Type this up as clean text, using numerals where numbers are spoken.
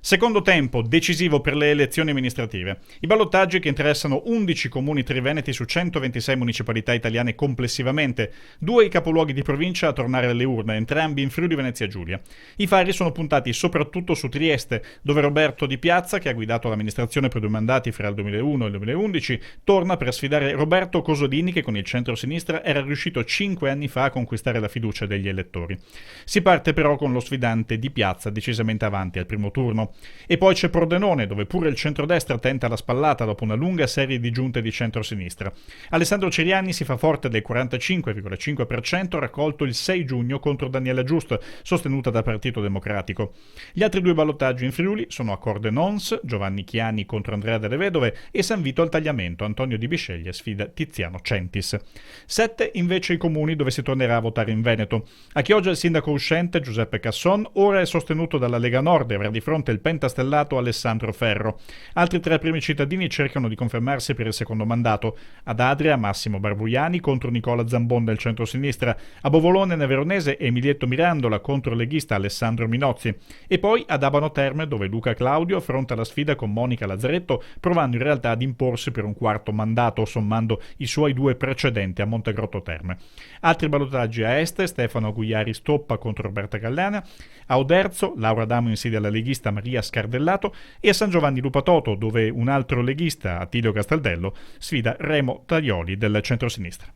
Secondo tempo decisivo per le elezioni amministrative. I ballottaggi che interessano 11 comuni triveneti su 126 municipalità italiane complessivamente, 2 i capoluoghi di provincia a tornare alle urne, entrambi in Friuli Venezia Giulia. I fari sono puntati soprattutto su Trieste, dove Roberto Di Piazza, che ha guidato l'amministrazione per 2 mandati fra il 2001 e il 2011, torna per sfidare Roberto Cosolini, che con il centro-sinistra era riuscito 5 anni fa a conquistare la fiducia degli elettori. Si parte però con lo sfidante Di Piazza decisamente avanti al primo turno. E poi c'è Pordenone, dove pure il centrodestra tenta la spallata dopo una lunga serie di giunte di centrosinistra. Alessandro Ciriani si fa forte del 45,5% raccolto il 6 giugno contro Daniela Giust, sostenuta dal Partito Democratico. Gli altri 2 ballottaggi in Friuli sono a Cordenons, Giovanni Chiani contro Andrea Delle Vedove, e San Vito al Tagliamento, Antonio Di Bisceglie sfida Tiziano Centis. 7 invece i comuni dove si tornerà a votare in Veneto. A Chioggia il sindaco uscente Giuseppe Casson ora è sostenuto dalla Lega Nord e avrà di fronte il pentastellato Alessandro Ferro. Altri 3 primi cittadini cercano di confermarsi per il secondo mandato. Ad Adria Massimo Barbuiani contro Nicola Zambon del centro-sinistra, a Bovolone nel Veronese Emilietto Mirandola contro il leghista Alessandro Minozzi, e poi ad Abano Terme dove Luca Claudio affronta la sfida con Monica Lazzaretto, provando in realtà ad imporsi per un quarto mandato sommando i suoi 2 precedenti a Montegrotto Terme. Altri ballottaggi a est: Stefano Gugliari Stoppa contro Roberta Gallana, a Oderzo Laura Adamo insidia la leghista Maria Scardellato, e a San Giovanni Lupatoto dove un altro leghista, Attilio Castaldello, sfida Remo Taglioli del centrosinistra.